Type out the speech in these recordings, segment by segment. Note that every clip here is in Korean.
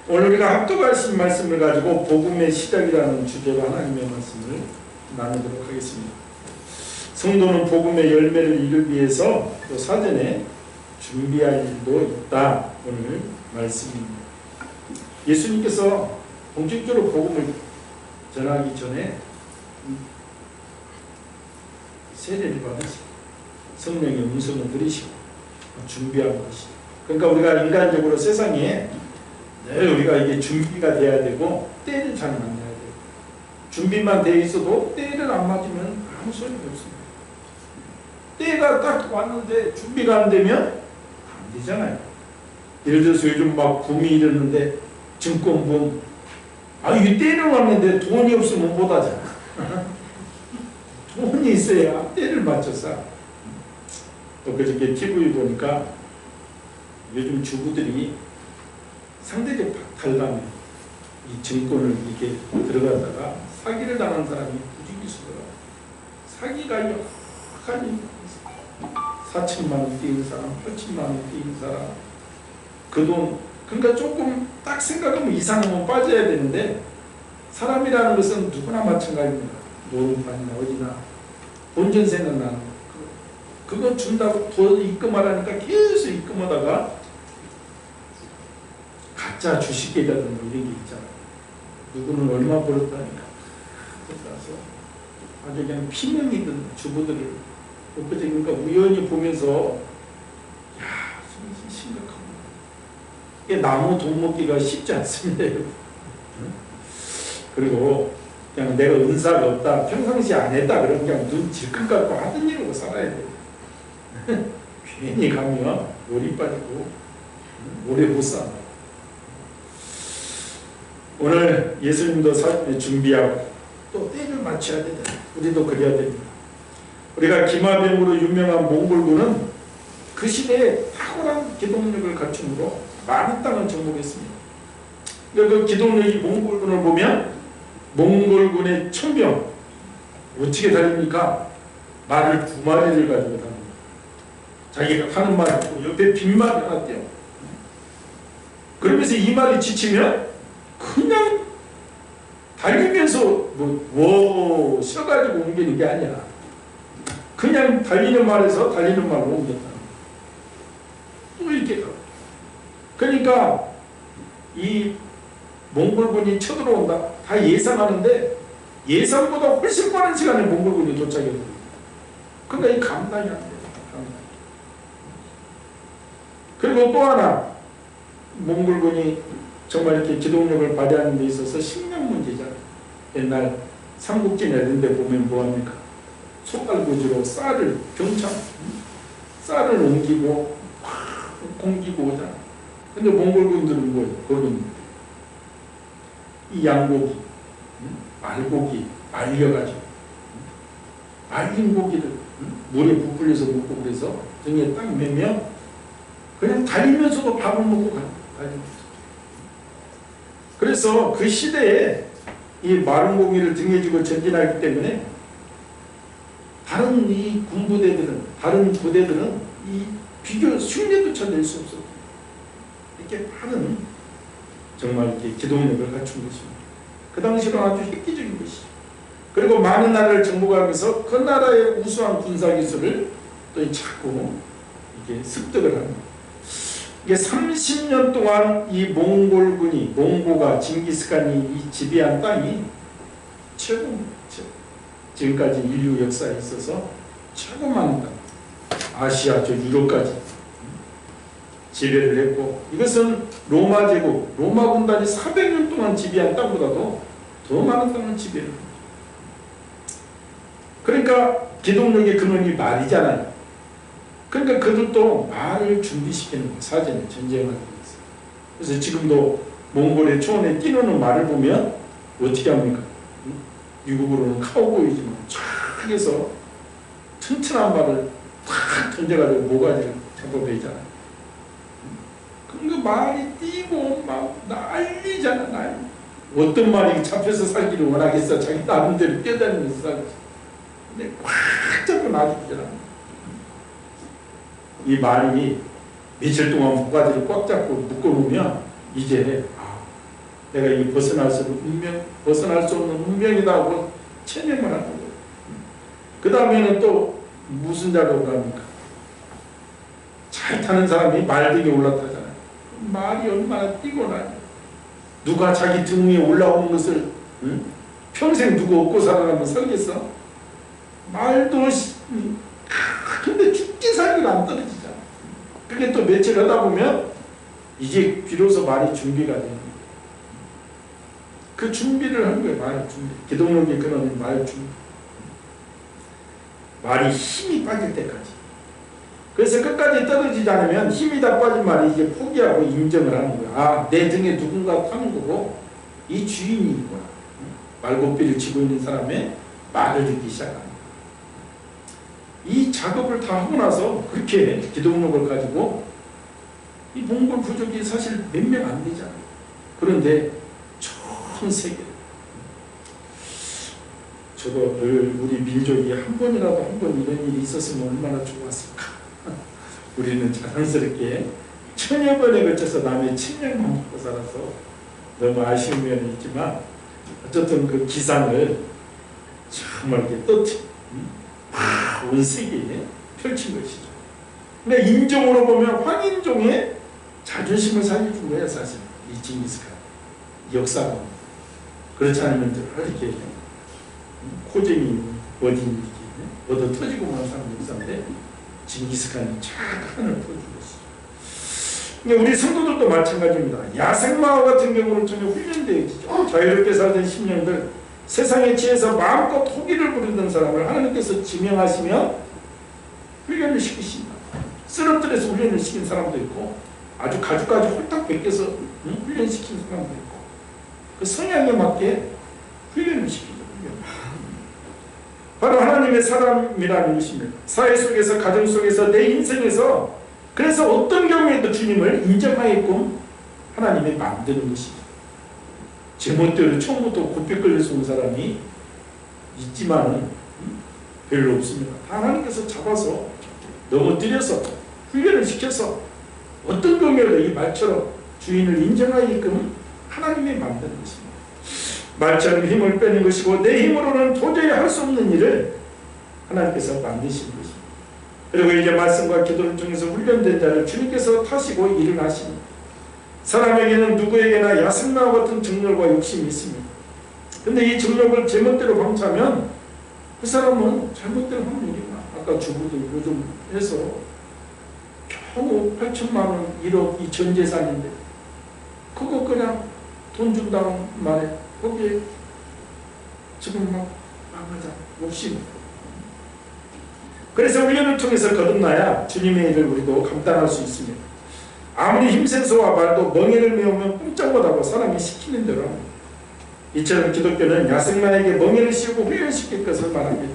오늘 우리가 합독하신 말씀을 가지고 복음의 시작이라는 주제로 하나님의 말씀을 나누도록 하겠습니다. 성도는 복음의 열매를 이루기 위해서 또 사전에 준비할 일도 있다. 오늘 말씀입니다. 예수님께서 본격적으로 복음을 전하기 전에 세례를 받으시고 성령의 음성을 들으시고 준비한 것이. 그러니까 우리가 인간적으로 세상에 늘 우리가 이게 준비가 돼야 되고 때를 잘 만나야 돼요. 준비만 돼 있어도 때를 안 맞으면 아무 소용이 없습니다. 때가 딱 왔는데 준비가 안 되면 안 되잖아요. 예를 들어서 요즘 막 붐이 일었는데 증권붐. 이게 때는 왔는데 돈이 없으면 못 하잖아. 돈이 있어야 때를 맞춰서. 또 그저께 TV 보니까 요즘 주부들이 상대적 박탈감에 이 증권을 이렇게 들어가다가 사기를 당한 사람이 부지기수더라. 사기가 여하간 4천만 원 띄는 사람, 8천만 원 띄는 사람, 그 돈, 그러니까 조금 딱 생각하면 이상하면 빠져야 되는데, 사람이라는 것은 누구나 마찬가지입니다. 노름판이나 어디나 본전세는 나는 그거 준다고 돈 입금하라니까 계속 입금하다가 가짜 주식이라든가 이런 게 있잖아요. 누구는 얼마 벌었다니까. 그래서 아주 그냥 피명이 든 주부들을 엊그제 그러니까 우연히 보면서 야, 심각합니다. 이게 나무 돈 먹기가 쉽지 않습니다. 그리고 그냥 내가 은사가 없다, 평상시 안 했다 그러면 그냥 눈 질끈 감고 하던 일로 살아야 돼요. 괜히 가면 열이 빠지고 오래 못 살아. 오늘 예수님도 사전에 준비하고 또 때를 맞춰야 되잖아요. 우리도 그래야 됩니다. 우리가 기마병으로 유명한 몽골군은 그 시대에 탁월한 기동력을 갖춤으로 많은 땅을 정복했습니다. 그 기동력이 몽골군을 보면 몽골군의 천병 어떻게 다닙니까? 말을 2마리를 가지고 다닙니다. 자기가 타는 말이 있고 옆에 빈말이 하나 떼요. 그러면서 이 말이 지치면 그냥 달리면서 쉬어가지고 옮기는 게 아니야. 그냥 달리는 말에서 달리는 말로 옮겼다. 또 이렇게 가. 그러니까 이 몽골군이 쳐들어온다. 다 예상하는데 예상보다 훨씬 빠른 시간에 몽골군이 도착해요. 그러니까 이 감당이 안 돼요. 그리고 또 하나 몽골군이 정말 이렇게 기동력을 발휘하는 데 있어서 식량 문제잖아요. 옛날 삼국지나 이런 데 보면 뭐합니까? 솥갈구지로 쌀을 병창 쌀을 옮기고 옮기고 오잖아. 근데 몽골군들은 뭐예요? 거기는 이 양고기, 말고기 말려가지고 말린 고기를 물에 부풀려서 먹고 그래서 등에 딱 매면 그냥 달리면서도 밥을 먹고 가요. 그래서 그 시대에 이 마른 고기를 등에 지고 전진하기 때문에 다른 이 군부대들은, 다른 부대들은 이 비교 흉내조차 낼 수 없었고 이렇게 많은 정말 이렇게 기동력을 갖춘 것입니다. 그 당시로 아주 획기적인 것이죠. 그리고 많은 나라를 정복하면서 그 나라의 우수한 군사기술을 또 자꾸 이렇게 습득을 합니다. 이게 30년 동안 이 몽골군이, 몽고가, 징기스칸이 이 지배한 땅이 최고입니다. 지금까지 인류 역사에 있어서 최고 많은 땅. 아시아, 저 유럽까지 지배를 했고, 이것은 로마 제국, 로마 군단이 400년 동안 지배한 땅보다도 더 많은 땅을 지배를 합니다. 그러니까 기동력의 근원이 말이잖아요. 그러니까 그들도 말을 준비시키는 거예요. 사전에 전쟁을 하기 위해서. 그래서 지금도 몽골의 초원에 뛰노는 말을 보면 어떻게 합니까? 미국으로는 카우보이지만 쫙 해서 튼튼한 말을 탁 던져가지고 모가지를 잡아버리잖아요. 그러니까 말이 뛰고 막 난리잖아. 난리. 어떤 말이 잡혀서 살기를 원하겠어. 자기 나름대로 뛰어다니면서 살지. 근데 꽉 잡고 놔주잖아. 이 말이 며칠 동안 모가지를 꽉 잡고 묶어놓으면 이제 내가 이 벗어날 수 없는 운명이다 하고 체념을 하는 거예요. 그 다음에는 또 무슨 작업을 합니까? 잘 타는 사람이 말등에 올라타잖아요. 말이 얼마나 뛰고나요. 누가 자기 등 위에 올라오는 것을 평생 누구 업고 살아가면 살겠어? 말도 근데 죽게 살기가 안 떨어지잖아. 그게 또 며칠 하다 보면 이제 비로소 말이 준비가 되는 거예요. 그 준비를 한 거예요. 말 준비. 기독론의 근원은 말 준비. 말이 힘이 빠질 때까지. 그래서 끝까지 떨어지지 않으면 힘이 다 빠진 말이 이제 포기하고 인정을 하는 거야. 아, 내 등에 누군가 타는 거고 이 주인이구나. 말고삐를 쥐고 있는 사람의 말을 듣기 시작합니다. 이 작업을 다 하고 나서 그렇게 기독론을 가지고 이 몽골 부족이 사실 몇 명 안 되잖아요. 그런데 전 세계 저도 늘 우리 민족이 한 번이라도 한 번 이런 일이 있었으면 얼마나 좋았을까. 우리는 자연스럽게 천여 번에 걸쳐서 남의 침략만 먹고 살아서 너무 아쉬운 면이 있지만 어쨌든 그 기상을 정말 이렇게 온 세계에 펼친 것이죠. 근데 인종으로 보면 황인종의 자존심을 살려준 거예요. 사실 이 징기스칸 역사가. 그렇지 않으면 이렇게 코쟁이 어딘 얻어 터지고만 사는 역사인데 징기스칸이 착한을 보여주었어요. 우리 성도들도 마찬가지입니다. 야생마와 같은 경우는 전혀 훈련되어지죠. 자유롭게 살던 10년들 세상에 취해서 마음껏 호기를 부르던 사람을 하나님께서 지명하시며 훈련을 시키신다. 쓰러뜨려서 훈련을 시킨 사람도 있고 아주 가죽까지 홀딱 벗겨서 훈련시킨 사람도 있고 그 성향에 맞게 훈련을 시키죠. 바로 하나님의 사람이라는 것입니다. 사회 속에서, 가정 속에서, 내 인생에서 그래서 어떤 경우에도 주님을 인정하게끔 하나님이 만드는 것입니다. 제멋대로 처음부터 곱게 끌려서 온 사람이 있지만은 별로 없습니다. 하나님께서 잡아서 넘어뜨려서 훈련을 시켜서 어떤 경우에도 이 말처럼 주인을 인정하게끔 하나님이 만드는 것입니다. 말처럼 힘을 빼는 것이고 내 힘으로는 도저히 할 수 없는 일을 하나님께서 만드시는 것입니다. 그리고 이제 말씀과 기도를 통해서 훈련된 자를 주님께서 타시고 일을 하십니다. 사람에게는 누구에게나 야생마와 같은 정욕과 욕심이 있습니다. 근데 이 정욕을 제멋대로 방치하면 그 사람은 잘못된 확률이구나. 아까 주부도 요즘 해서 겨우 8천만 원 1억 이 전 재산인데 그거 그냥 돈 준다는 말에 거기에 지금 막 맞아 욕심. 그래서 훈련을 통해서 거듭나야 주님의 일을 우리도 감당할 수 있습니다. 아무리 힘센 소와 말도 멍에를 메우면 꼼짝 못하고 사람이 시키는 대로 합니다. 이처럼 기독교는 야생마에게 멍에를 씌우고 훈련시킬 것을 말합니다.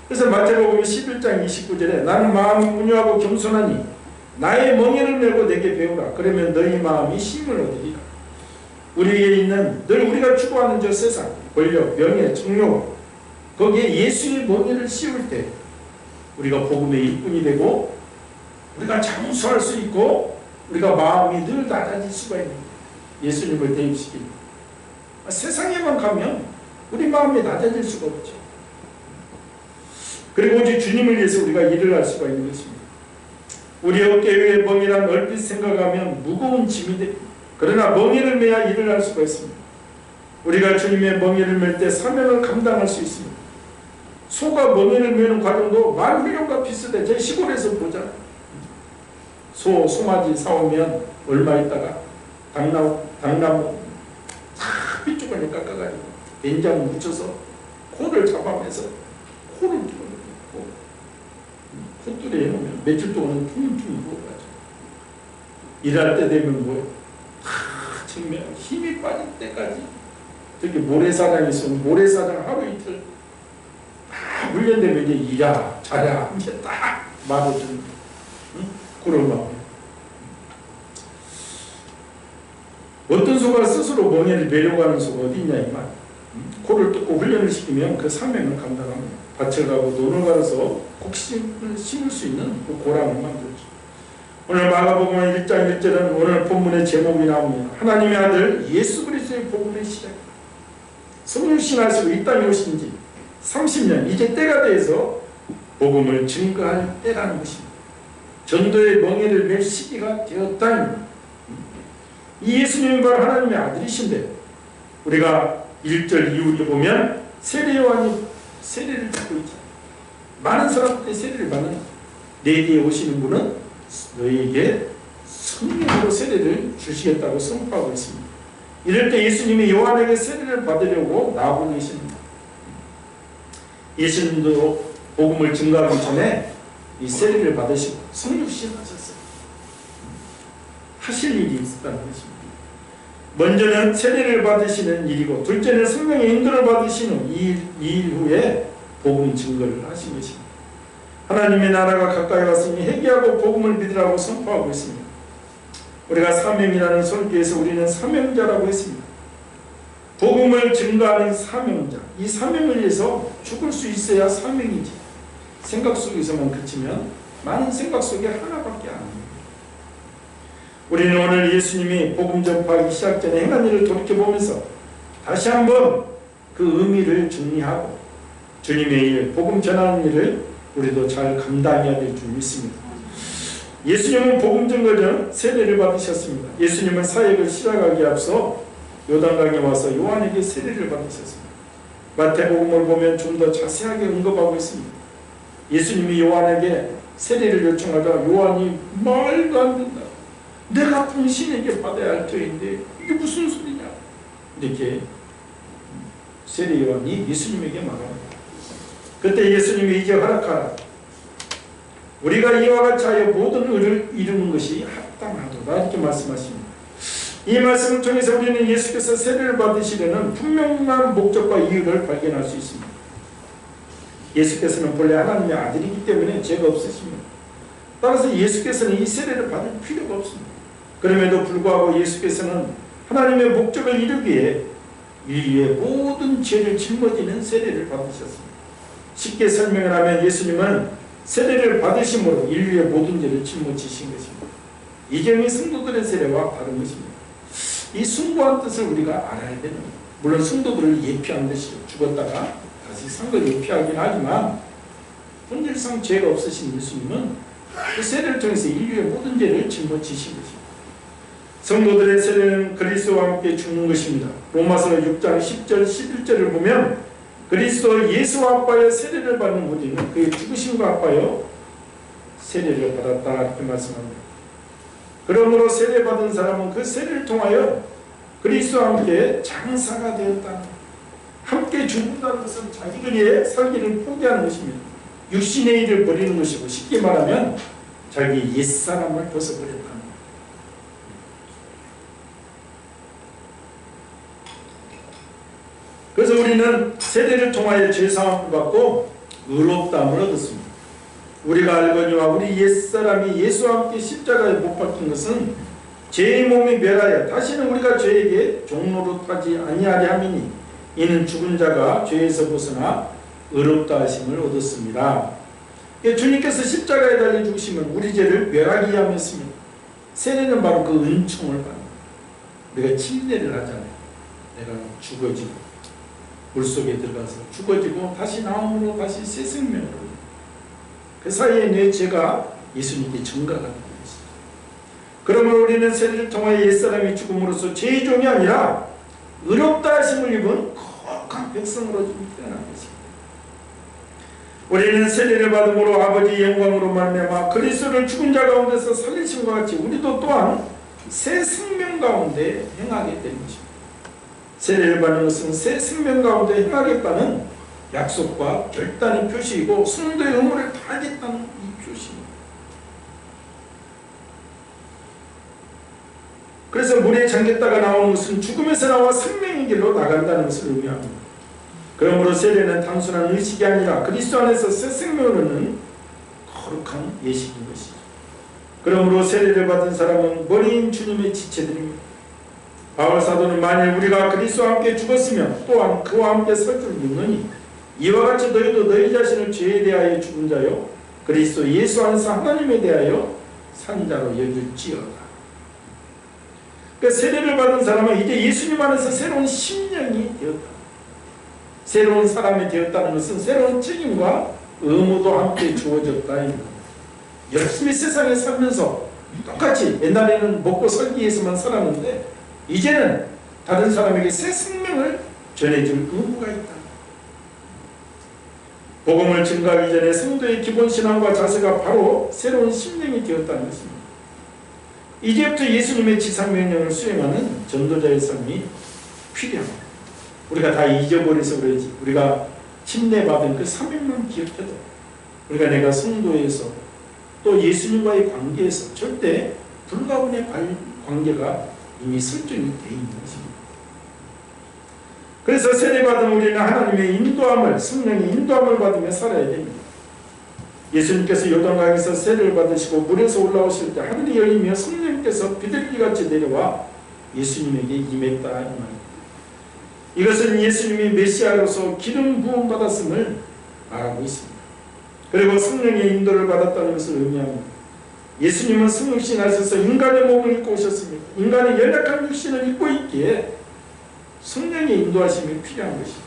그래서 마태복음 11장 29절에 나는 마음이 온유하고 겸손하니 나의 멍에를 메고 내게 배우라. 그러면 너희 마음이 힘을 얻으리라. 우리에게 있는 늘 우리가 추구하는 저 세상, 권력, 명예, 정욕 거기에 예수의 멍에를 씌울 때 우리가 복음의 일꾼이 되고 우리가 장수할 수 있고 우리가 마음이 늘 낮아질 수가 있는 거예요. 예수님을 대입시키는 세상에만 가면 우리 마음이 낮아질 수가 없죠. 그리고 오직 주님을 위해서 우리가 일을 할 수가 있는 것입니다. 우리 어깨 위에 멍이란 얼핏 생각하면 무거운 짐이 됩니다. 그러나 멍에를 매야 일을 할 수가 있습니다. 우리가 주님의 멍에를 맬 때 사명을 감당할 수 있습니다. 소가 멍에를 매는 과정도 말 훈련과 비슷해. 제 시골에서 보잖아요. 소마지 사오면 얼마 있다가 당나무 삐쭈거리 깎아가지고 된장 묻혀서 코를 잡아내서 코를 끼워놓고 콧줄에 해놓으면 며칠 동안은 퉁퉁 부어가지고 일할 때 되면 뭐예요? 정말 힘이 빠질 때까지 저기 모래사장이 있으면 모래사장 하루 이틀 다 훈련되면 이제 일하 자라 이제 딱 말해주는 그런 마음이에요. 어떤 소가 스스로 멍에를 매려고 하는 소가 어디 있냐 이 말. 코를 뜯고 훈련을 시키면 그 사명을 감당합니다. 밭을 가고 논을 갈아서 곡식을 심을 수 있는 그 고랑을 만들죠. 오늘 마가복음 1장 1절은 오늘 본문의 제목이 나옵니다. 하나님의 아들 예수 그리스도의 그리스도의 복음의 시작. 성육신하시고 이 땅에 오신 지 30년, 이제 때가 돼서 복음을 증거할 때라는 것입니다. 전도의 멍에를 맬 시기가 되었다는, 이 예수님은 바로 하나님의 아들이신데, 우리가 1절 이후에 보면 세례요한이 세례를 받고 있잖아요. 많은 사람들이 세례를 받는, 내 뒤에 오시는 분은 너희에게 성령으로 세례를 주시겠다고 선포하고 있습니다. 이럴 때 예수님이 요한에게 세례를 받으려고 나오고 계십니다. 예수님도 복음을 증거하기 전에 이 세례를 받으시고 성육신 하셨어요. 하실 일이 있었다는 것입니다. 먼저는 세례를 받으시는 일이고, 둘째는 성령의 인도를 받으시는 이 일 후에 복음 증거를 하신 것입니다. 하나님의 나라가 가까이 왔으니 회개하고 복음을 믿으라고 선포하고 있습니다. 우리가 사명이라는 설교에서 우리는 사명자라고 했습니다. 복음을 증거하는 사명자. 이 사명을 위해서 죽을 수 있어야 사명이지. 생각 속에서만 그치면 많은 생각 속에 하나밖에 안 됩니다. 우리는 오늘 예수님이 복음 전파하기 시작 전에 행한 일을 돌이켜보면서 다시 한번 그 의미를 정리하고 주님의 일, 복음 전하는 일을 우리도 잘 감당해야 될 줄 믿습니다. 예수님은 복음 증거 전 세례를 받으셨습니다. 예수님은 사역을 시작하기에 앞서 요단강에 와서 요한에게 세례를 받으셨습니다. 마태복음을 보면 좀 더 자세하게 언급하고 있습니다. 예수님이 요한에게 세례를 요청하자 요한이 말도 안 된다. 내가 당신에게 받아야 할 터인데 이게 무슨 소리냐. 이렇게 세례 요한이 예수님에게 말합니다. 그때 예수님이 이제 허락하라. 우리가 이와 같이 하여 모든 의를 이루는 것이 합당하도다. 이렇게 말씀하십니다. 이 말씀을 통해서 우리는 예수께서 세례를 받으시려는 분명한 목적과 이유를 발견할 수 있습니다. 예수께서는 본래 하나님의 아들이기 때문에 죄가 없으십니다. 따라서 예수께서는 이 세례를 받을 필요가 없습니다. 그럼에도 불구하고 예수께서는 하나님의 목적을 이루기에 인류의 모든 죄를 짊어지는 세례를 받으셨습니다. 쉽게 설명을 하면 예수님은 세례를 받으심으로 인류의 모든 죄를 짊어지신 것입니다. 이경의 성도들의 세례와 다른 것입니다. 이 숭고한 뜻을 우리가 알아야 되는 거예요. 물론 성도들을 예피한 것이죠. 죽었다가 다시 산 걸 예피하긴 하지만 본질상 죄가 없으신 예수님은 그 세례를 통해서 인류의 모든 죄를 짊어지신 것입니다. 성도들의 세례는 그리스도와 함께 죽는 것입니다. 로마서 6장 10절 11절을 보면 그리스도 예수와 합하여 세례를 받는 우리는 그의 죽으심과 합하여 세례를 받았다 이렇게 말씀합니다. 그러므로 세례받은 사람은 그 세례를 통하여 그리스도와 함께 장사가 되었다. 함께 죽는다는 것은 자기들의 살기를 포기하는 것입니다. 육신의 일을 버리는 것이고, 쉽게 말하면 자기 옛사람을 벗어버렸다. 그래서 우리는 세례를 통하여 죄사함을 받고 의롭다함을 얻었습니다. 우리가 알거니와 우리 옛사람이 예수와 함께 십자가에 못 박힌 것은 죄의 몸이 멸하여 다시는 우리가 죄에게 종노릇하지 아니하려 함이니 이는 죽은 자가 죄에서 벗어나 의롭다 하심을 얻었습니다. 주님께서 십자가에 달려 죽으시면 우리 죄를 멸하기 위함이었습니다. 세례는 바로 그 은총을 받는 거예요. 우리가 침례를 하잖아요. 내가 죽어지고 물속에 들어가서 죽어지고 다시 나옴으로 다시 새 생명으로, 그 사이에 내 죄가 예수님께 전가가 되는 것이죠. 그러므로 우리는 세례를 통하여 옛사람이 죽음으로써 죄의 종이 아니라 의롭다 하심을 입은 거룩한 백성으로 좀 태어난 것입니다. 우리는 세례를 받음으로 아버지의 영광으로 말미암아 그리스도를 죽은 자 가운데서 살리심과 같이 우리도 또한 새 생명 가운데 행하게 된 것입니다. 세례를 받는 것은 새 생명 가운데 행하겠다는 약속과 결단의 표시이고 성도의 의무를 다하겠다는 이 표시입니다. 그래서 물에 잠겼다가 나오는 것은 죽음에서 나와 생명의 길로 나간다는 것을 의미합니다. 그러므로 세례는 단순한 의식이 아니라 그리스도 안에서 새 생명을 얻는 거룩한 예식인 것이죠. 그러므로 세례를 받은 사람은 머리인 주님의 지체들입니다. 바울 사도는 만일 우리가 그리스도와 함께 죽었으면 또한 그와 함께 설 줄 믿느니 이와 같이 너희도 너희 자신을 죄에 대하여 죽은 자요 그리스도 예수 안에서 하나님에 대하여 산 자로 여길지어다. 그 세례를 받은 사람은 이제 예수님 안에서 새로운 심령이 되었다. 새로운 사람이 되었다는 것은 새로운 책임과 의무도 함께 주어졌다. 열심히 세상에 살면서 똑같이 옛날에는 먹고 살기 위해서만 살았는데 이제는 다른 사람에게 새 생명을 전해줄 의무가 있다. 복음을 증거하기 전에 성도의 기본 신앙과 자세가 바로 새로운 심령이 되었다는 것입니다. 이제부터 예수님의 지상명령을 수행하는 전도자의 삶이 필요합니다. 우리가 다 잊어버려서 그러지. 우리가 침례받은 그 사명만 기억해도 우리가 내가 성도에서 또 예수님과의 관계에서 절대 불가분의 관계가 이미 설정이 되어 있는 것입니다. 그래서 세례받은 우리는 하나님의 인도함을, 성령의 인도함을 받으며 살아야 됩니다. 예수님께서 요단강에서 세례를 받으시고 물에서 올라오실 때 하늘이 열리며 성령께서 비둘기같이 내려와 예수님에게 임했다 이 말입니다. 이것은 예수님이 메시아로서 기름 부음 받았음을 말하고 있습니다. 그리고 성령의 인도를 받았다는 것을 의미합니다. 예수님은 성육신 하셔서 인간의 몸을 입고 오셨습니다. 인간의 연약한 육신을 입고 있기에 성령의 인도하심이 필요한 것이죠.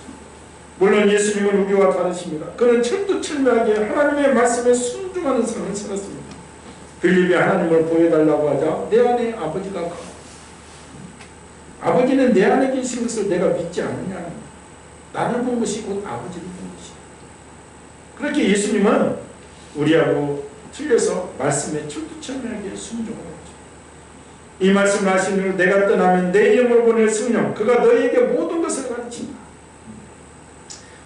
물론 예수님은 우리와 다르십니다. 그는 철두철미하게 하나님의 말씀에 순종하는 삶을 살았습니다. 빌립이 하나님을 보여달라고 하자 내 안에 아버지가 가. 아버지는 내 안에 계신 것을 내가 믿지 않느냐. 나를 본 것이 곧 아버지를 본 것이다. 그렇게 예수님은 우리하고 틀려서 말씀에 철두철미하게 순종하죠. 이 말씀을 하시는 내가 떠나면 내 영을 보낼 성령 그가 너희에게 모든 것을 가르친다.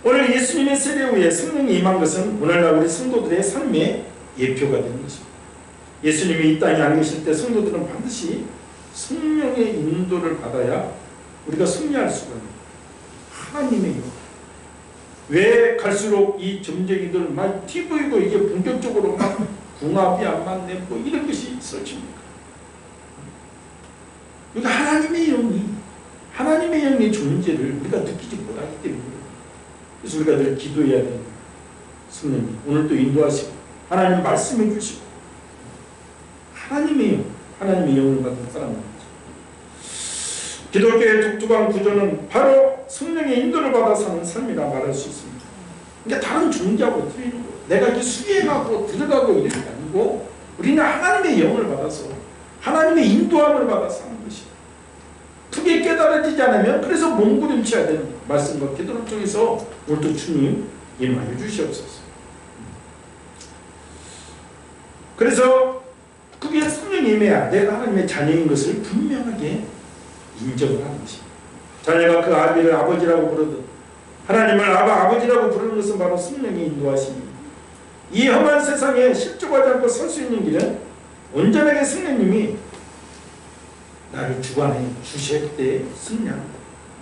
오늘 예수님의 세례 후에 성령이 임한 것은 오늘날 우리 성도들의 삶의 예표가 되는 것입니다. 예수님이 이 땅에 안 계실 때 성도들은 반드시 성령의 인도를 받아야 우리가 승리할 수가 있습니다. 하나님의 영. 왜 갈수록 이 점쟁이들 막 TV고 이게 본격적으로 막 궁합이 안 맞네 뭐 이런 것이 있어집니까? 그러니까 하나님의 영의 존재를 우리가 느끼지 못하기 때문에 그래서 우리가 늘 기도해야 됩니다. 성령님 오늘도 인도하시고 하나님 말씀해 주시고 하나님의 영을 받은 사람입니다. 기독교의 독특한 구조는 바로 성령의 인도를 받아 사는 삶이라 말할 수 있습니다. 그러니까 다른 종교하고 틀리는 거예요. 내가 이렇게 수행하고 들어가고 이런 게 아니고 우리는 하나님의 영을 받아서 하나님의 인도함을 받아 사는 것이에요. 그게 깨달아지지 않으면 그래서 몸부림쳐야 되는 거예요. 말씀과 기도를 통해서 오늘도 주님 임하여 주시옵소서. 그래서 그게 성령이 임해야 내가 하나님의 자녀인 것을 분명하게 인정을 하는 것입니다. 자녀가 그 아비를 아버지라고 부르듯 하나님을 아버지라고 부르는 것은 바로 성령의 인도하심입니다. 이 험한 세상에 실족하지 않고 설 수 있는 길은 온전하게 성령님이 나를 주관해 주실 때 승리하는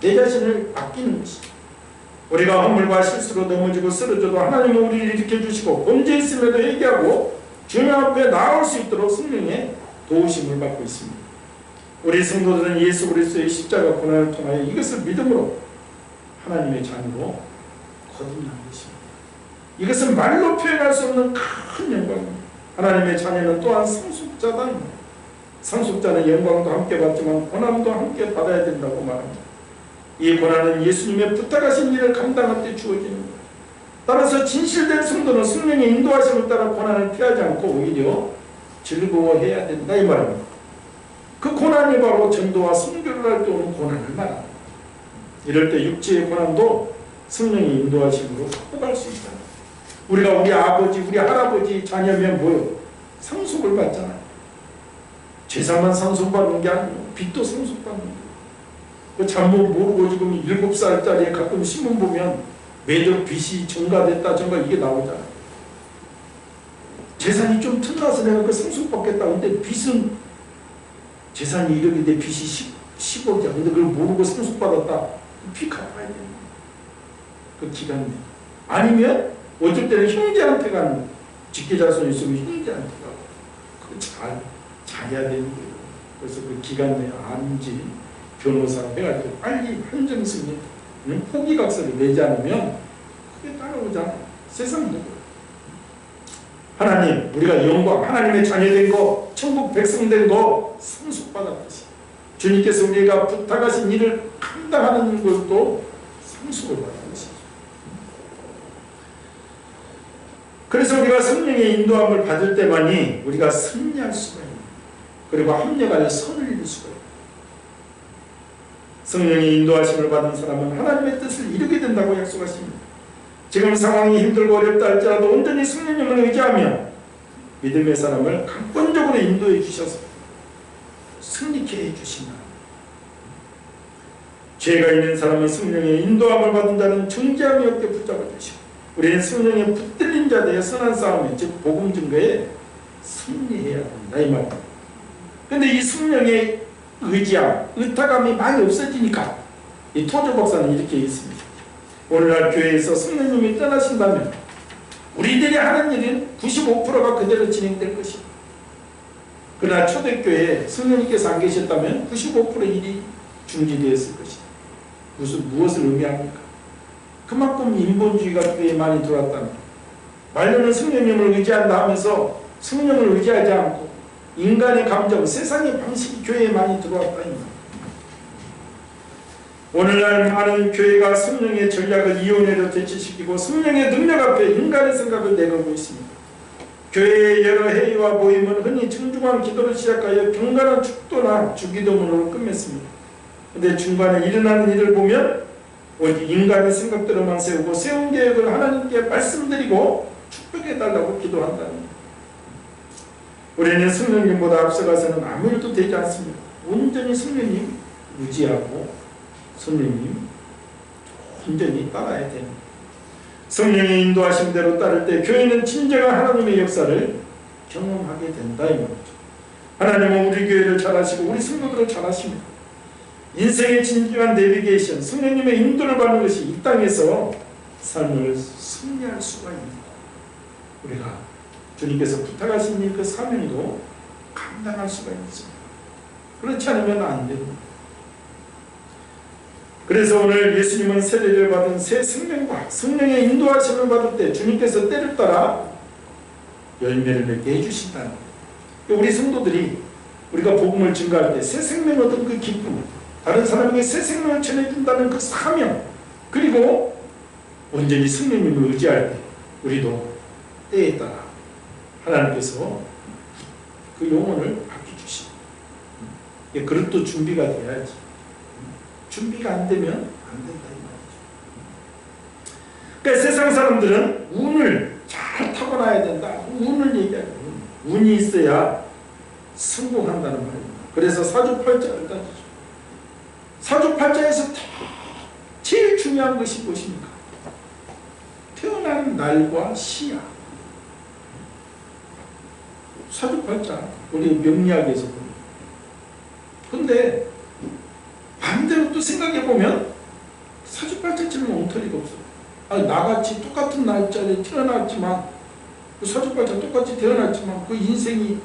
내 자신을 아끼는 것이죠. 우리가 허물과 실수로 넘어지고 쓰러져도 하나님은 우리를 일으켜주시고 범죄했음에도 회개하고 주님 앞에 나올 수 있도록 성령의 도우심을 받고 있습니다. 우리 성도들은 예수 그리스도의 십자가 고난을 통하여 이것을 믿음으로 하나님의 자녀로 거듭난 것입니다. 이것은 말로 표현할 수 없는 큰 영광입니다. 하나님의 자녀는 또한 상속자다. 상속자는 영광도 함께 받지만 고난도 함께 받아야 된다고 말합니다. 이 고난은 예수님의 부탁하신 일을 감당할 때 주어지는 것. 따라서 진실된 성도는 성령의 인도하심을 따라 고난을 피하지 않고 오히려 즐거워해야 된다 이 말입니다. 그 고난이 바로 전도와 선교를 할 때 오는 고난을 말합니다. 이럴 때 육체의 고난도 성령의 인도하심으로 극복할 수 있다. 우리가 우리 아버지, 우리 할아버지 자녀면 뭐요? 상속을 받잖아요. 재산만 상속받는 게 아니고 빚도 상속받는 거예요. 그 잘못 모르고 지금 7살짜리에 가끔 신문 보면 매달 빚이 전가됐다 이게 나오잖아요. 재산이 좀 틈나서 내가 그 상속받겠다. 근데 빚은 재산이 1억인데 빚이 10억이야. 근데 그걸 모르고 상속받았다. 빚 갚아야 돼요. 그 기간 내. 아니면 어쩔 때는 형제한테 가는 거예요. 직계자손이 있으면 형제한테 가고. 그거 잘해야 되는 거예요. 그래서 그 기간 내에 암지 변호사 해가지고 빨리 한정승인 포기각서를 내지 않으면 그게 따라오잖아요. 세상도 하나님 우리가 영광 하나님의 자녀된 거 천국 백성 된 거 상속받았듯이 주님께서 우리가 부탁하신 일을 감당하는 것도 상속을 받는 것이죠. 그래서 우리가 성령의 인도함을 받을 때만이 우리가 승리할 수가 있는, 그리고 합력하여 선을 이룰 수가 있는, 성령의 인도하심을 받은 사람은 하나님의 뜻을 이루게 된다고 약속하십니다. 지금 상황이 힘들고 어렵다 할지라도 온전히 성령님을 의지하며 믿음의 사람을 강권적으로 인도해 주셔서 승리케 해주신다. 죄가 있는 사람은 성령의 인도함을 받은 자는 정죄함이 없게 붙잡아 주시고, 우리는 성령에 붙들린 자 되어 선한 싸움에, 즉 복음 증거에 승리해야 한다 이 말입니다. 그런데 이 성령의 의지함, 의탁함이 많이 없어지니까 이 토조 박사는 이렇게 있습니다. 오늘날 교회에서 성령님이 떠나신다면 우리들이 하는 일은 95%가 그대로 진행될 것이다. 그러나 초대교회에 성령님께서 안 계셨다면 95% 일이 중지되었을 것이다. 무엇을 의미합니까? 그만큼 인본주의가 교회에 많이 들어왔다면, 말로는 성령님을 의지한다 하면서 성령을 의지하지 않고 인간의 감정, 세상의 방식이 교회에 많이 들어왔다. 오늘날 많은 교회가 성령의 전략을 이혼회로 대치시키고 성령의 능력 앞에 인간의 생각을 내걸고 있습니다. 교회의 여러 회의와 모임은 흔히 정중한 기도를 시작하여 경건한 축도나 주기도문으로 끝맺습니다. 그런데 중간에 일어나는 일을 보면 오직 인간의 생각대로만 세우고 세운 계획을 하나님께 말씀드리고 축복해달라고 기도한다는 겁니다. 우리는 성령님보다 앞서가서는 아무 일도 되지 않습니다. 온전히 성령님 의지하고 성령님 온전히 따라야 됩니다. 성령의 인도하신 대로 따를 때 교회는 진정한 하나님의 역사를 경험하게 된다 이 말이죠. 하나님은 우리 교회를 잘하시고 우리 성도들을 잘하십니다. 인생의 진정한 내비게이션, 성령님의 인도를 받는 것이 이 땅에서 삶을 승리할 수가 있는, 우리가 주님께서 부탁하신 그 사명도 감당할 수가 있습니다. 그렇지 않으면 안 됩니다. 그래서 오늘 예수님은 세례를 받은 새 생명과 성령의 인도하심을 받을 때 주님께서 때를 따라 열매를 맺게 해주신다는 거예요. 우리 성도들이 우리가 복음을 증거할 때 새 생명 얻은 그 기쁨, 다른 사람에게 새 생명을 전해준다는 그 사명, 그리고 온전히 성령님을 의지할 때 우리도 때에 따라 하나님께서 그 영혼을 바꿔주시고, 그릇도 준비가 돼야지. 준비가 안 되면 안 된다 이 말이죠. 그러니까 세상 사람들은 운을 잘 타고나야 된다. 운을 얘기하는, 운이 있어야 성공한다는 말입니다. 그래서 사주팔자를 따지죠. 사주팔자에서 제일 중요한 것이 무엇입니까? 태어난 날과 시야. 사주팔자, 우리 명리학에서 보면. 근데 반대로 또 생각해보면 사주팔자처럼 엉터리가 없어요. 아니, 나같이 똑같은 날짜에 태어났지만, 그 사주팔자 똑같이 태어났지만 그 인생이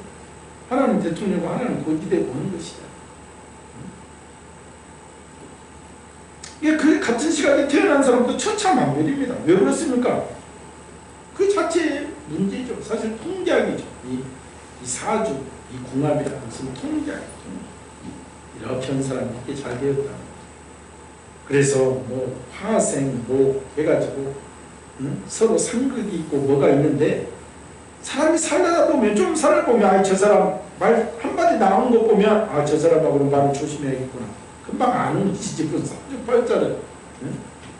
하나는 대통령이고 하나는 거지되고 하는 것이다. 이게 그 같은 시간에 태어난 사람도 천차만별입니다. 왜 그렇습니까? 그 자체의 문제죠. 사실 통계학이죠. 이 사주, 이 궁합이라는 것은 통계학이죠. 이렇게 한 사람이 이렇게 잘 되었다. 그래서 뭐 화생, 목 해가지고 서로 상극이 있고 뭐가 있는데, 사람이 살다 보면 좀 살아보면 저 사람 말 한마디 나오는 거 보면 저 사람하고는 말을 조심해야겠구나. 금방 아는 것이지. 그 사주팔자를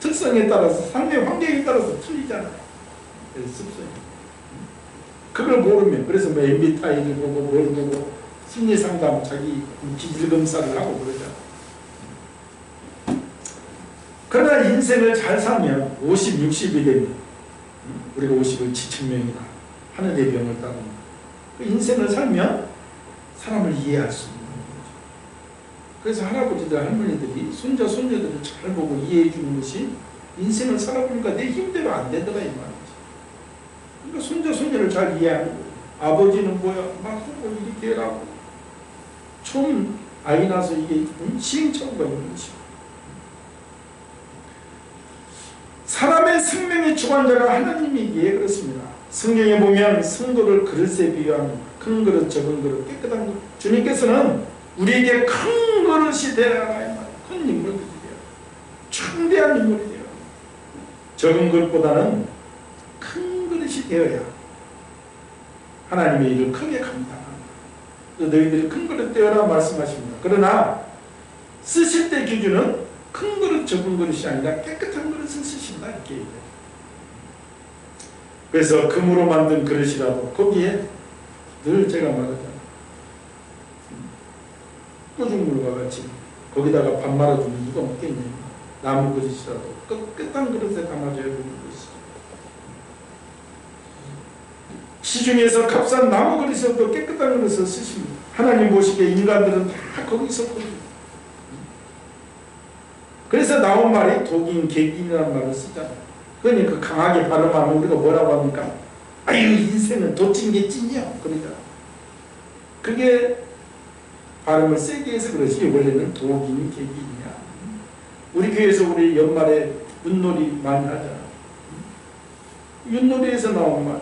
특성에 따라서 삶의 환경에 따라서 틀리잖아요. 습성이. 그걸 모르면, 그래서 뭐 MBTI를 보고 뭘 보고 심리상담 자기 기질검사를 하고 그러잖아. 그러나 인생을 잘 살면 50, 60이 되면, 우리가 50을 지천명이다, 하늘의 병을 따르는, 그 인생을 살면 사람을 이해할 수 있는 거죠. 그래서 할아버지들, 할머니들이 손자, 손녀들을 잘 보고 이해해 주는 것이, 인생을 살아보니까 내 힘대로 안 되더라 이 말이지. 그러니까 손자, 손녀를 잘 이해하는 거예요. 아버지는 뭐야, 막 하고 이렇게 해라고. 처음 아이 나서 이게 시행착오가 있는 것이고, 사람의 생명의 주관자가 하나님이기에 그렇습니다. 성경에 보면 성도를 그릇에 비유하는, 큰 그릇, 적은 그릇, 깨끗한 그릇. 주님께서는 우리에게 큰 그릇이 되어라. 큰 인물들이 되어 충대한 인물이 되어 적은 것보다는 큰 그릇이 되어야 하나님의 일을 크게 감당한다. 너희들이 큰 그릇 되어라 말씀하십니다. 그러나 쓰실 때 기준은 큰 그릇 적은 그릇이 아니라 깨끗한 그릇을 쓰신다 이렇게 얘기해요. 그래서 금으로 만든 그릇이라도 거기에 늘 제가 말하잖아요. 꾸중물과 같이 거기다가 밥 말아주면 누가 먹겠냐. 나무 그릇이라도 깨끗한 그릇에 담아줘야 되는 것이죠. 시중에서 값싼 나무 그릇에도 깨끗한 그릇을 쓰십니다. 하나님 보시기에 인간들은 다 거기서 거기. 그래서 나온 말이 독인, 객인이라는 말을 쓰잖아요. 그러니까 강하게 발음하면 우리가 뭐라고 합니까? 아유 인생은 도찐 게 찐이요. 그러니까 그게 발음을 세게 해서 그러지 원래는 독인, 객인이야. 우리 교회에서 우리 연말에 윷놀이 많이 하잖아. 윷놀이에서 나온 말.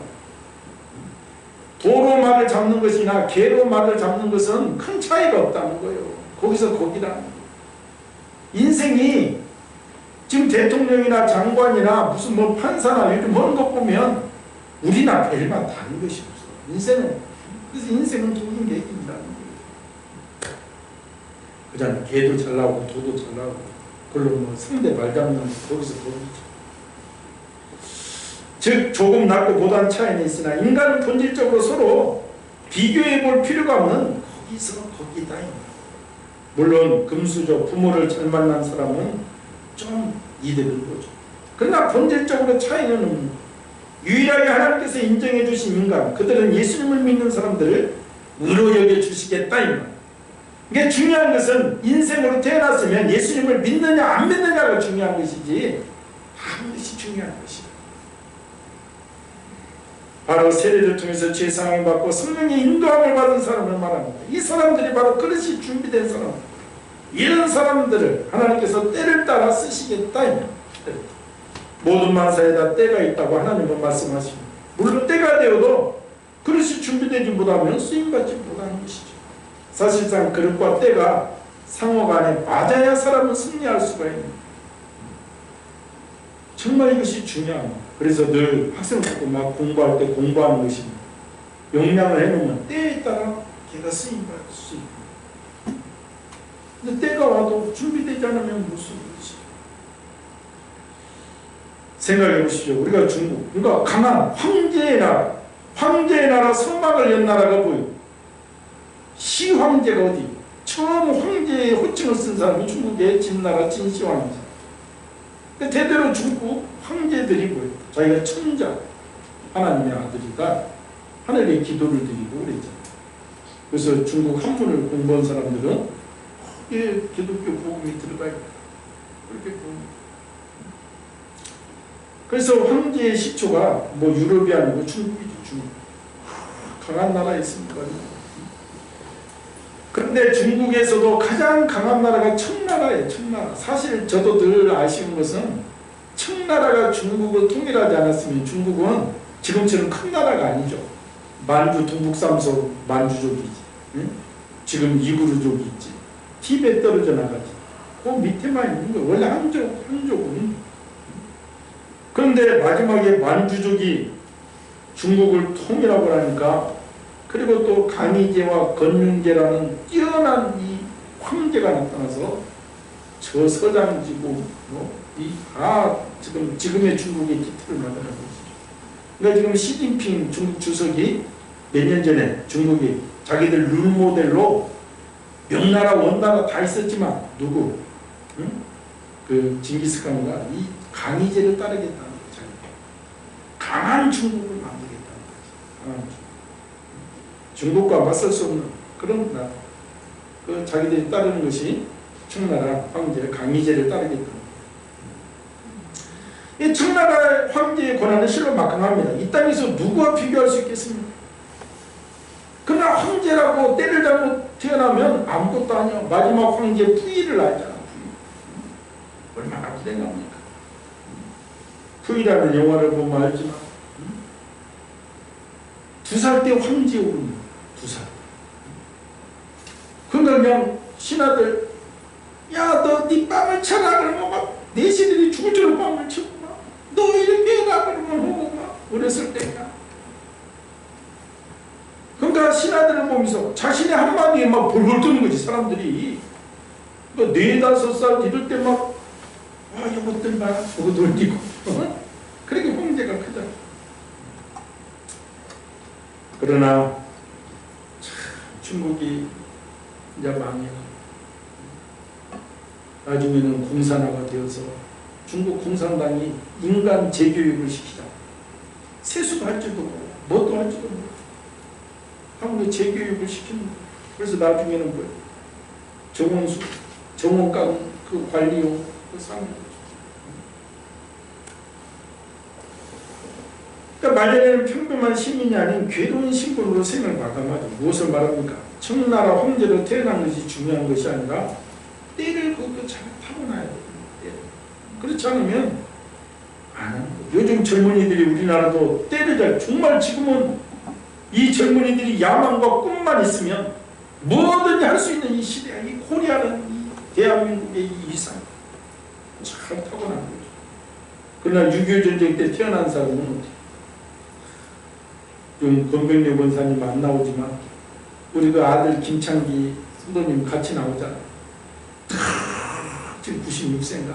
도로 말을 잡는 것이나 개로 말을 잡는 것은 큰 차이가 없다는 거예요. 거기서 거기라는 거예요. 인생이 지금 대통령이나 장관이나 무슨 뭐 판사나 요즘 하는 것 보면 우리나 별반 다른 것이 없어. 인생은 그래서 인생은 독인 객인이라는 거예요. 그잖아. 개도 잘 나오고 도도 잘 나오고 그걸로 뭐 상대 말 잡는 거기서 거기죠. 즉 조금 낮고 보단 차이는 있으나 인간은 본질적으로 서로 비교해 볼 필요가 없는 거기서 거기다. 물론 금수저 부모를 잘 만난 사람은 좀 이득을 보죠. 그러나 본질적으로 차이는 없는 유일하게 하나님께서 인정해 주신 인간 그들은 예수님을 믿는 사람들을 의로 여겨 주시겠다 이 말. 이게 중요한 것은 인생으로 태어났으면 예수님을 믿느냐 안 믿느냐가 중요한 것이지 하는 것이 중요한 것이에요. 바로 세례를 통해서 죄사함을 받고 성령의 인도함을 받은 사람을 말합니다. 이 사람들이 바로 그릇이 준비된 사람. 이런 사람들을 하나님께서 때를 따라 쓰시겠다. 모든 만사에다 때가 있다고 하나님은 말씀하십니다. 물론 때가 되어도 그릇이 준비되지 못하면 쓰임받지 못하는 것이죠. 사실상 그릇과 때가 상호간에 맞아야 사람은 승리할 수가 있는 거예요. 정말 이것이 중요합니다. 그래서 늘 학생들도 막 공부할 때 공부하는 것입니다. 역량을 해놓으면 때에 따라 걔가 쓰임받을 수 있고 근데 때가 와도 준비되지 않으면 못 쓰는 것이죠. 생각해 보시죠. 우리가 중국, 그러니까 강한 황제의 나라, 선막을 연 나라가 보여요. 시황제가 어디? 처음 황제의 호칭을 쓴 사람이 중국의 진나라 진시황제. 대대로 중국 황제들이 뭐예요? 자기가 천자, 하나님의 아들이다. 하늘에 기도를 드리고 그랬잖아요. 그래서 중국 한문을 공부한 사람들은 거기에 기독교 복음이 들어가 있고 그렇게 봅니다. 그래서 황제의 시초가 뭐 유럽이 아니고 중국이죠. 중국. 강한 나라에 있습니다. 그런데 중국에서도 가장 강한 나라가 청나라예요. 청나라. 사실 저도 늘 아쉬운 것은 청나라가 중국을 통일하지 않았으면 중국은 지금처럼 큰 나라가 아니죠. 만주 동북삼서 만주족이지. 응? 지금 이구르족이 있지. 티베트 떨어져 나가지. 그 밑에만 있는 거 원래 한족은. 그런데 마지막에 만주족이 중국을 통일하고 나니까 그리고 또 강희제와 건윤제라는 뛰어난 이 황제가 나타나서 저 서장지구 지금의 중국의 기틀을 만드는 것이죠. 그러니까 지금 시진핑 중국 주석이 몇 년 전에 중국이 자기들 룰 모델로 명나라 원나라 다 있었지만 누구? 응? 그 징기스칸과 이 강희제를 따르겠다는 거죠. 강한 중국을 만들겠다는 거죠. 강한 중국과 맞설 수 없는 그런 나라. 그 자기들이 따르는 것이 청나라 황제 강희제를 따르겠다는 거예요. 이 청나라 황제의 권한은 실로 막강합니다. 이 땅에서 누구와 비교할 수 있겠습니까? 그러나 황제라고 때를 잘못 태어나면 아무것도 아니야. 마지막 황제 푸이를 알잖아. 푸이. 얼마나 불행합니까? 푸이라는 영화를 보면 알지만 2살 때 황제에 오릅니다. 2살. 그러니까 그냥 신하들 야 너 네 빵을 쳐라 그러면 막 내시들이 죽을 줄 빵을 치고 막 너 이렇게 해라 그러면 하고 막 어렸을 때가 그러니까 신하들을 보면서 자신의 한마디에 막 벌벌 떠는 거지 사람들이. 그러니까 4-5살 이럴 때 막 와 이것들 봐 보고 돌리고 그렇게 홍제가 크다. 그러나 중국이 이제 망해요. 나중에는 공산화가 되어서 중국 공산당이 인간 재교육을 시키자. 세수도 할 줄도 모르고 뭣도 할 줄도 모르고 한국에 재교육을 시키는 거예요. 그래서 나중에는 뭐예요? 정원수, 정원감 그 관리용 그 상을 그러니까 말년에는 평범한 시민이 아닌 괴로운 신분으로 생을 마감하죠. 무엇을 말합니까? 청나라 황제로 태어난 것이 중요한 것이 아니라 때를 그것도 잘 타고나야 돼요. 그렇지 않으면 안 하는 거예요. 요즘 젊은이들이 우리나라도 때를 잘 정말 지금은 이 젊은이들이 야망과 꿈만 있으면 뭐든지 할 수 있는 이 시대야. 이 코리아는 이 대한민국의 이 이상 잘 타고난 거죠. 그러나 6.25 전쟁 때 태어난 사람은 좀 권병래 원사님 안 나오지만 우리 그 아들 김창기 선도님 같이 나오잖아요. 지금 96세인가?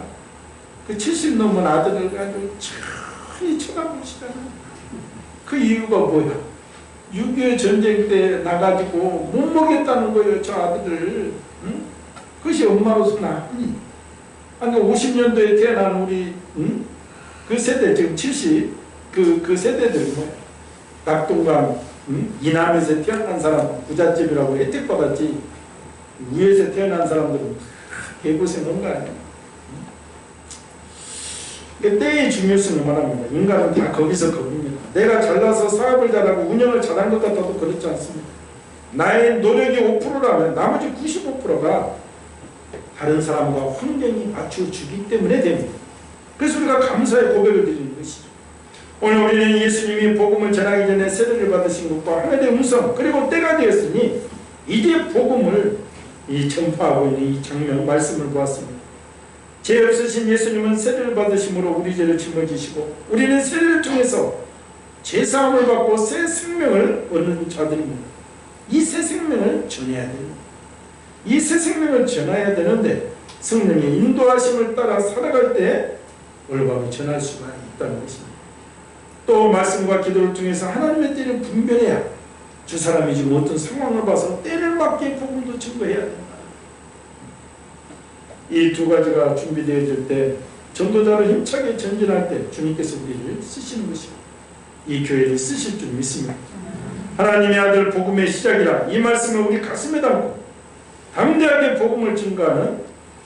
그 70 넘은 아들을 가지고 천히 쳐다보시잖아요. 그 이유가 뭐야? 6.25 전쟁 때 나가지고 못 먹였다는 거예요, 저 아들을. 응? 그것이 엄마로서 나니. 아니 50년도에 태어난 우리 그 세대 지금 70 그 세대들 뭐야? 낙동강 이남에서 태어난 사람 부잣집이라고 혜택 받았지. 위에서 태어난 사람들은 개고생한 거 아니야. 때의 중요성을 말합니다. 인간은 다 거기서 겁니다. 내가 잘나서 사업을 잘하고 운영을 잘한 것 같아도 그렇지 않습니다. 나의 노력이 5%라면 나머지 95%가 다른 사람과 환경이 맞춰주기 때문에 됩니다. 그래서 우리가 감사의 고백을 드리는 것이죠. 오늘 우리는 예수님이 복음을 전하기 전에 세례를 받으신 것과 하늘의 음성 그리고 때가 되었으니 이제 복음을 전파하고 있는 이 장면 말씀을 보았습니다. 죄 없으신 예수님은 세례를 받으심으로 우리 죄를 짊어지시고 우리는 세례를 통해서 죄사함을 받고 새 생명을 얻는 자들입니다. 이 새 생명을 전해야 됩니다. 이 새 생명을 전해야 되는데 성령의 인도하심을 따라 살아갈 때 올바로 전할 수가 있다는 것입니다. 또 말씀과 기도를 통해서 하나님의 때를 분별해야 저 사람이 지금 어떤 상황을 봐서 때를 맞게 복음도 증거해야 된다. 이 두 가지가 준비되어질 때 전도자를 힘차게 전진할 때 주님께서 우리를 쓰시는 것입니다. 이 교회를 쓰실 줄 믿습니다. 하나님의 아들 복음의 시작이라 이 말씀을 우리 가슴에 담고 담대하게 복음을 증거하는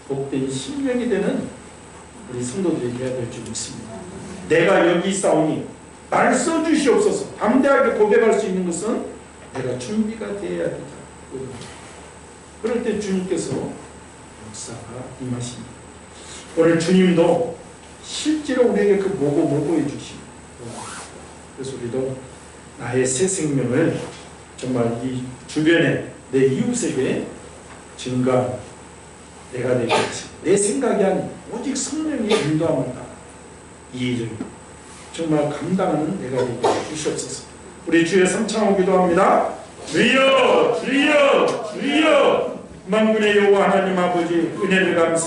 복된 신명이 되는 우리 성도들이 되어야 될 줄 믿습니다. 내가 여기 있사오니 날 써주시옵소서. 담대하게 고백할 수 있는 것은 내가 준비가 되어야 된다. 그럴 때 주님께서 역사가 임하십니다. 오늘 주님도 실제로 우리에게 그 모고해 주십니다. 그래서 우리도 나의 새 생명을 정말 이 주변에 내 이웃에게 증거하는 내가 되겠지. 내 생각이 아닌 오직 성령의 인도함을 따라 이 일을 정말 감당하는 내가 되게 주시옵소서. 우리 주의 삼창하고 기도합니다. 주여 주여 주여 만군의 여호와 하나님 아버지 은혜를 감사합니다.